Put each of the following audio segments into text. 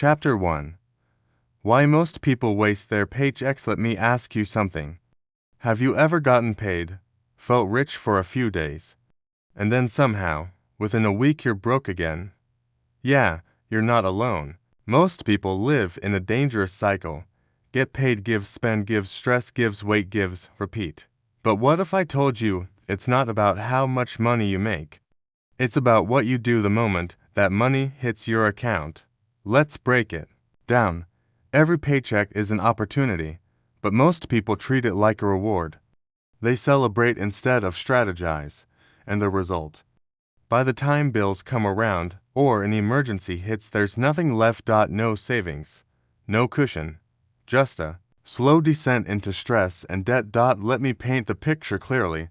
Chapter 1. Why most people waste their paychecks. Let me ask you something. Have you ever gotten paid, felt rich for a few days, and then somehow, within a week you're broke again? Yeah, you're not alone. Most people live in a dangerous cycle. Get paid gives, spend gives, stress gives, wait gives, repeat. But what if I told you it's not about how much money you make? It's about what you do the moment that money hits your account. Let's break it down. Every paycheck is an opportunity, but most people treat it like a reward. They celebrate instead of strategize, and the result? By the time bills come around or an emergency hits, there's nothing left. No savings, no cushion, just a slow descent into stress and debt. Let me paint the picture clearly.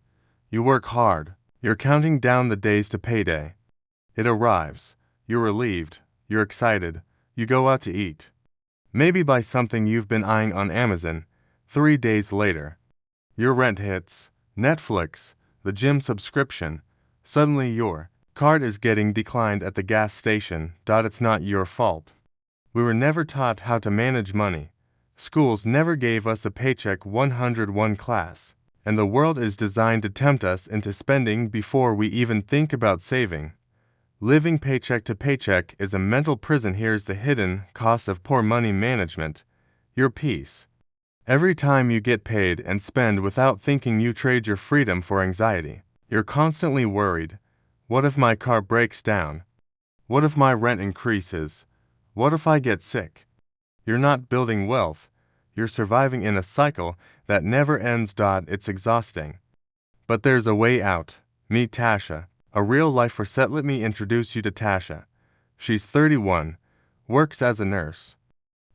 You work hard, you're counting down the days to payday. It arrives, you're relieved, you're excited, you go out to eat. Maybe buy something you've been eyeing on Amazon. 3 days later, your rent hits, Netflix, the gym subscription. Suddenly your card is getting declined at the gas station. It's not your fault. We were never taught how to manage money. Schools never gave us a paycheck 101 class, and the world is designed to tempt us into spending before we even think about saving. Living paycheck to paycheck is a mental prison. Here's the hidden cost of poor money management: your peace. Every time you get paid and spend without thinking, you trade your freedom for anxiety. You're constantly worried. What if my car breaks down? What if my rent increases? What if I get sick? You're not building wealth. You're surviving in a cycle that never ends. It's exhausting. But there's a way out. Meet Tasha, a real-life reset. Let me introduce you to Tasha. She's 31, works as a nurse,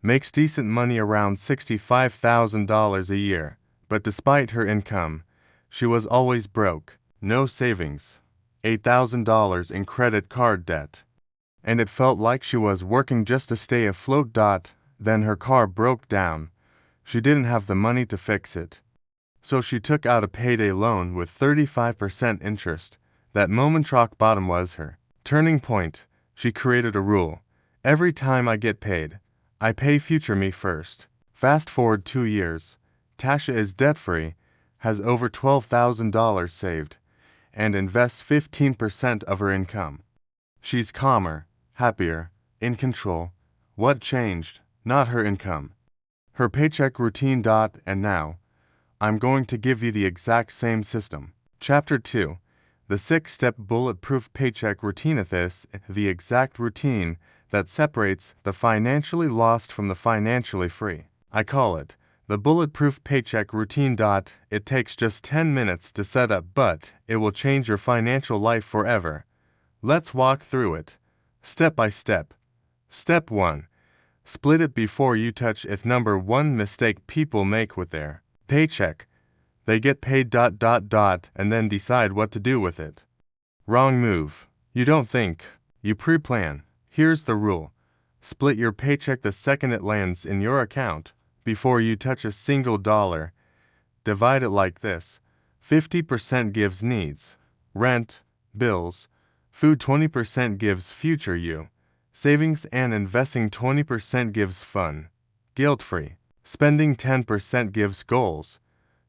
makes decent money around $65,000 a year, but despite her income, she was always broke. No savings, $8,000 in credit card debt, and it felt like she was working just to stay afloat. Then her car broke down. She didn't have the money to fix it, so she took out a payday loan with 35% interest. That moment, rock bottom, was her turning point. She created a rule: every time I get paid, I pay future me first. Fast forward 2 years, Tasha is debt-free, has over $12,000 saved, and invests 15% of her income. She's calmer, happier, in control. What changed? Not her income, her paycheck routine. And now, I'm going to give you the exact same system. Chapter 2. The 6-step bulletproof paycheck routine. This is the exact routine that separates the financially lost from the financially free. I call it the bulletproof paycheck routine. It takes just 10 minutes to set up, but it will change your financial life forever. Let's walk through it, step by step. Step 1. Split it before you touch it. Number 1 mistake people make with their paycheck: they get paid and then decide what to do with it. Wrong move. You don't think, you pre-plan. Here's the rule: split your paycheck the second it lands in your account, before you touch a single dollar. Divide it like this: 50% gives needs, rent, bills, food. 20% gives future you, savings and investing. 20% gives fun, guilt-free spending. 10% gives goals,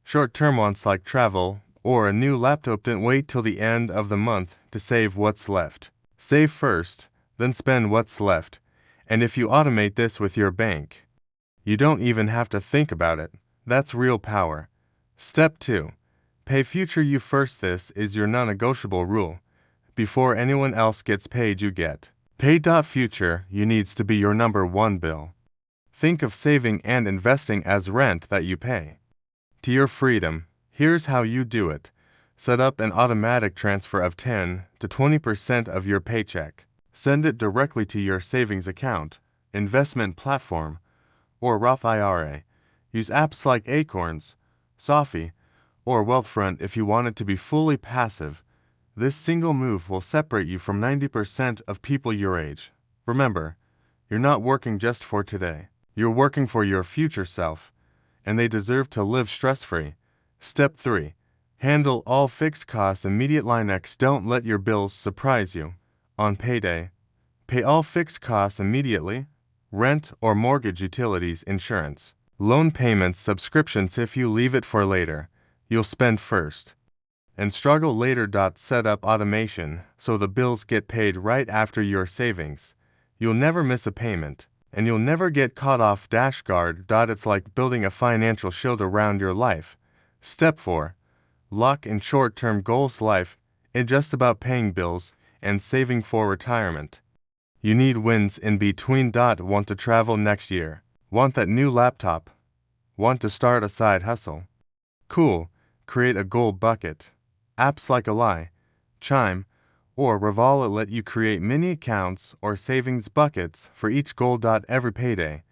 short-term wants like travel or a new laptop. Don't wait till the end of the month to save what's left. Save first, then spend what's left. And if you automate this with your bank, you don't even have to think about it. That's real power. Step 2. Pay future you first. This is your non-negotiable rule. Before anyone else gets paid, you get paid. Future you needs to be your number 1 bill. Think of saving and investing as rent that you pay to your freedom. Here's how you do it. Set up an automatic transfer of 10 to 20% of your paycheck. Send it directly to your savings account, investment platform, or Roth IRA. Use apps like Acorns, Sophie, or Wealthfront if you want it to be fully passive. This single move will separate you from 90% of people your age. Remember, you're not working just for today. You're working for your future self, and they deserve to live stress-free. Step 3. Handle all fixed costs immediately. Line X. Don't let your bills surprise you. On payday, pay all fixed costs immediately. rent or mortgage, utilities, insurance, loan payments, subscriptions. If you leave it for later, you'll spend first and struggle later. Set up automation so the bills get paid right after your savings. You'll never miss a payment, and you'll never get caught off guard. It's like building a financial shield around your life. Step 4. Lock in short-term goals. Life is just about paying bills and saving for retirement. You need wins in between. Want to travel next year? Want that new laptop? Want to start a side hustle? Cool. Create a goal bucket. Apps like Ally, Chime, or Revolut let you create mini accounts or savings buckets for each goal. Every payday,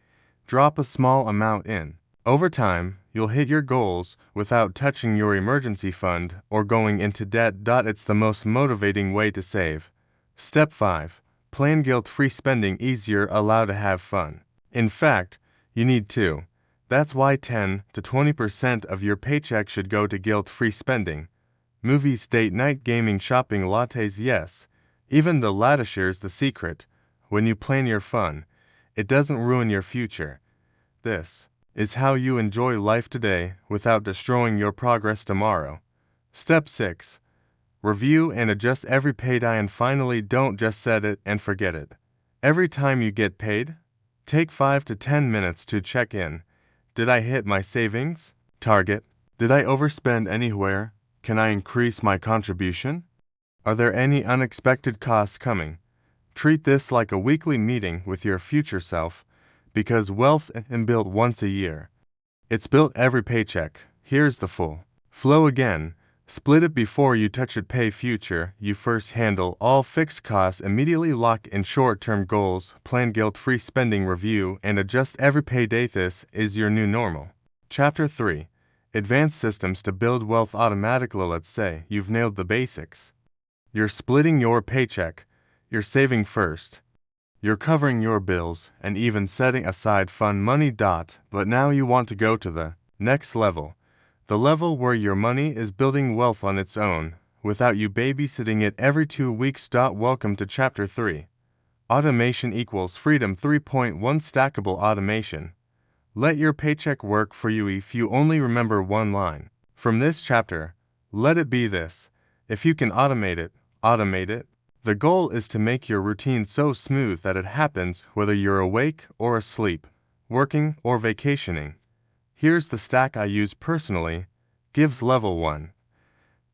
drop a small amount in. Over time, you'll hit your goals without touching your emergency fund or going into debt. It's the most motivating way to save. Step 5. Plan guilt-free spending. Easier, allow to have fun. In fact, you need to. That's why 10 to 20% of your paycheck should go to guilt-free spending. Movies, date night, gaming, shopping, lattes. Yes, even the latter. Shares the secret. When you plan your fun, it doesn't ruin your future. This is how you enjoy life today without destroying your progress tomorrow. Step 6. Review and adjust every payday. And finally, don't just set it and forget it. Every time you get paid, take 5 to 10 minutes to check in. Did I hit my savings target? Did I overspend anywhere? Can I increase my contribution? Are there any unexpected costs coming? Treat this like a weekly meeting with your future self, because wealth isn't built once a year. It's built every paycheck. Here's the full flow again. Split it before you touch it. Pay future. You first handle all fixed costs. Immediately lock in short-term goals. Plan guilt-free spending. Review and adjust every payday. This is your new normal. Chapter 3. Advanced systems to build wealth automatically. Let's say you've nailed the basics. You're splitting your paycheck. You're saving first. You're covering your bills and even setting aside fun money. But now you want to go to the next level. The level where your money is building wealth on its own, without you babysitting it every 2 weeks. Welcome to Chapter 3. Automation equals freedom. 3.1 Stackable automation. Let your paycheck work for you. If you only remember one line from this chapter, let it be this: if you can automate it, automate it. The goal is to make your routine so smooth that it happens whether you're awake or asleep, working or vacationing. Here's the stack I use personally. Gives level 1.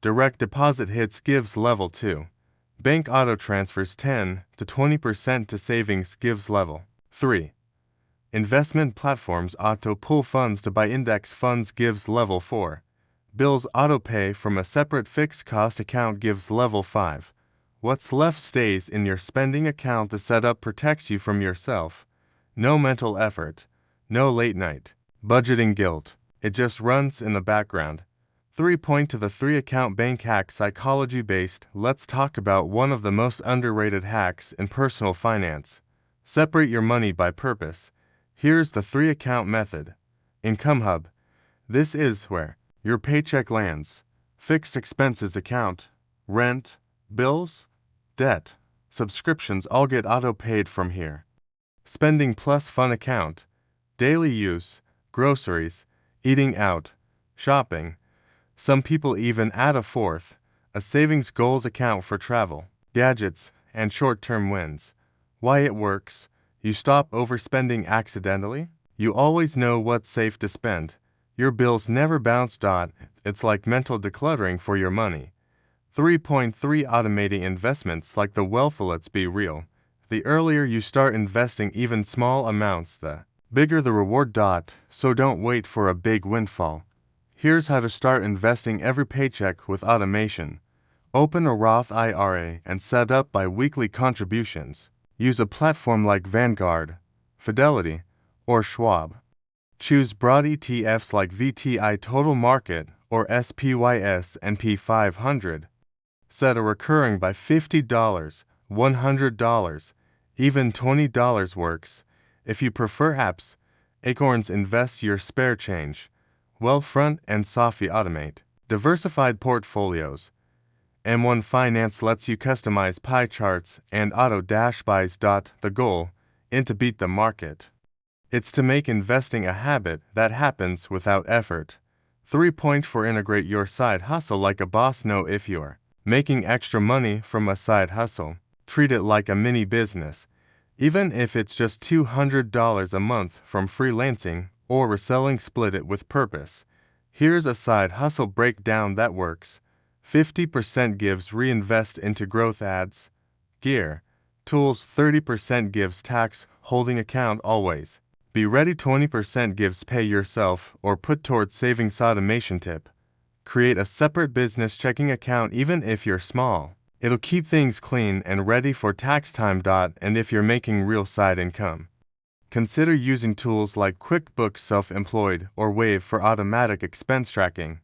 Direct deposit hits. Gives level 2. Bank auto transfers 10 to 20% to savings. Gives level 3. Investment platforms auto pull funds to buy index funds. Gives level 4. Bills auto pay from a separate fixed cost account. Gives level 5. What's left stays in your spending account. The setup protects you from yourself. No mental effort. No late night budgeting guilt. It just runs in the background. 3. To the 3 account bank hack. Psychology based. Let's talk about one of the most underrated hacks in personal finance. Separate your money by purpose. Here's the 3 account method. Income hub. This is where your paycheck lands. Fixed expenses account. Rent, bills, debt, subscriptions all get auto paid from here. Spending plus fun account. Daily use. Groceries, eating out, shopping. Some people even add a 4th, a savings goals account for travel, gadgets, and short-term wins. Why it works: you stop overspending accidentally. You always know what's safe to spend. Your bills never bounce. It's like mental decluttering for your money. 3.3 Automating investments like the wealth. Let's be real. The earlier you start investing even small amounts, the bigger the reward. So don't wait for a big windfall. Here's how to start investing every paycheck with automation. Open a Roth IRA and set up bi-weekly contributions. Use a platform like Vanguard, Fidelity, or Schwab. Choose broad ETFs like VTI Total Market or SPY S&P 500. Set a recurring by $50, $100, even $20 works. If you prefer apps, Acorns invests your spare change. Wealthfront and Sophie automate diversified portfolios. M1 Finance lets you customize pie charts and auto-buys. The goal and to beat the market. It's to make investing a habit that happens without effort. 3.4 Integrate your side hustle like a boss. Know if you're making extra money from a side hustle, treat it like a mini business. Even if it's just $200 a month from freelancing or reselling, split it with purpose. Here's a side hustle breakdown that works. 50% gives reinvest into growth ads, gear, tools. 30% gives tax holding account always. Be ready. 20% gives pay yourself or put towards savings automation. Tip: create a separate business checking account even if you're small. It'll keep things clean and ready for tax time. And if you're making real side income, consider using tools like QuickBooks Self-Employed or Wave for automatic expense tracking.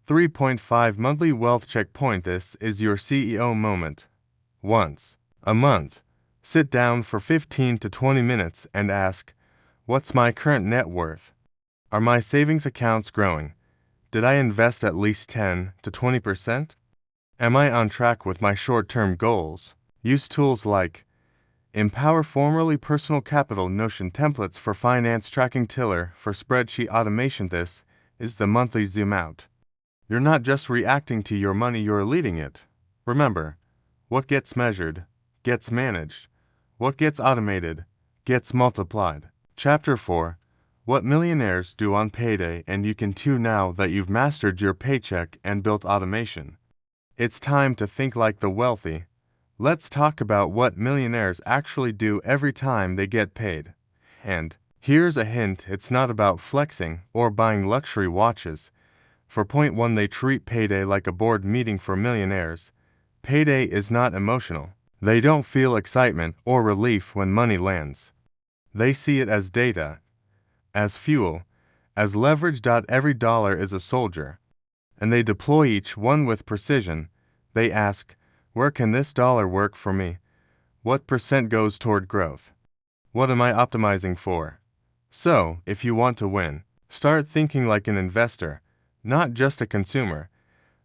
3.5 Monthly Wealth Checkpoint. This is your CEO moment. Once a month, sit down for 15 to 20 minutes and ask, what's my current net worth? Are my savings accounts growing? Did I invest at least 10 to 20%? Am I on track with my short-term goals? Use tools like Empower, formerly Personal Capital, Notion templates for finance tracking, Tiller for spreadsheet automation. This is the monthly zoom out. You're not just reacting to your money, you're leading it. Remember, what gets measured gets managed. What gets automated gets multiplied. Chapter 4: What millionaires do on payday. And you can too now that you've mastered your paycheck and built automation. It's time to think like the wealthy. Let's talk about what millionaires actually do every time they get paid. And here's a hint: it's not about flexing or buying luxury watches. For point 1, they treat payday like a board meeting. For millionaires, payday is not emotional. They don't feel excitement or relief when money lands. They see it as data, as fuel, as leverage. Every dollar is a soldier, and they deploy each one with precision. They ask, where can this dollar work for me? What percent goes toward growth? What am I optimizing for? So, if you want to win, start thinking like an investor, not just a consumer.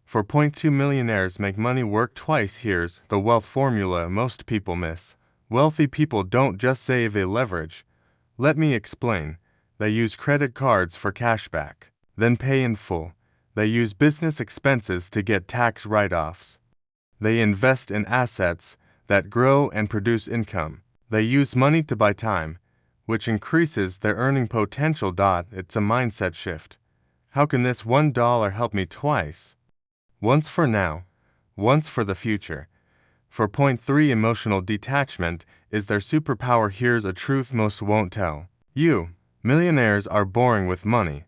For point 2, millionaires make money work twice. Here's the wealth formula most people miss. Wealthy people don't just save, they leverage. Let me explain. They use credit cards for cashback, then pay in full. They use business expenses to get tax write-offs. They invest in assets that grow and produce income. They use money to buy time, which increases their earning potential. It's a mindset shift. How can this $1 help me twice? Once for now, once for the future. For point 3, emotional detachment is their superpower. Here's a truth most won't tell you. Millionaires are boring with money.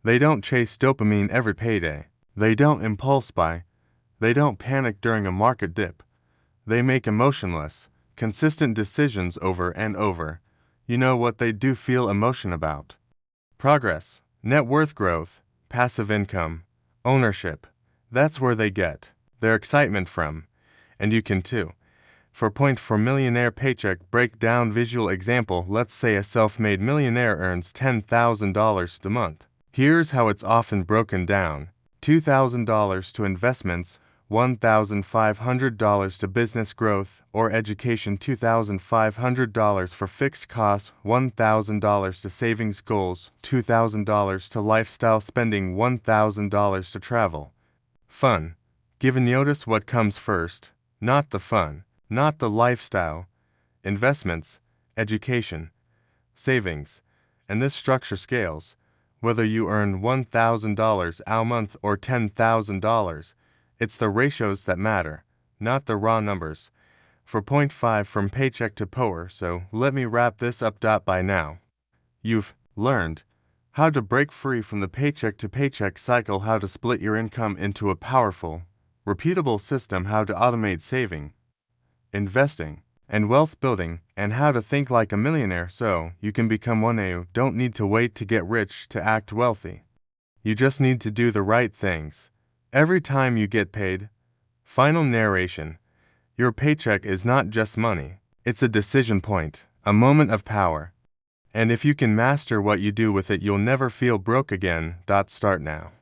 They don't chase dopamine every payday. They don't impulse buy. They don't panic during a market dip. They make emotionless, consistent decisions over and over. You know what they do feel emotion about? Progress, net worth growth, passive income, ownership. That's where they get their excitement from. And you can too. For point 4, millionaire paycheck breakdown visual example. Let's say a self-made millionaire earns $10,000 a month. Here's how it's often broken down. $2,000 to investments, $1,500 to business growth or education, $2,500 for fixed costs, $1,000 to savings goals, $2,000 to lifestyle spending, $1,000 to travel. Fun. Give and notice what comes first, not the fun, not the lifestyle. Investments, education, savings, and this structure scales. Whether you earn $1,000 a month or $10,000, it's the ratios that matter, not the raw numbers. For point 5, from paycheck to power. So let me wrap this up. By now, you've learned how to break free from the paycheck to paycheck cycle, how to split your income into a powerful, repeatable system, how to automate saving, investing, and wealth building, and how to think like a millionaire so you can become one. You don't need to wait to get rich to act wealthy. You just need to do the right things every time you get paid. Final narration. Your paycheck is not just money. It's a decision point, a moment of power. And if you can master what you do with it, you'll never feel broke again. Start now.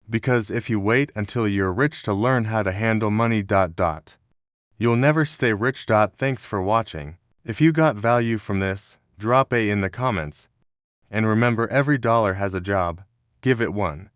Because if you wait until you're rich to learn how to handle money, you'll never stay rich. Thanks for watching. If you got value from this, drop a in the comments. And remember, every dollar has a job. Give it one.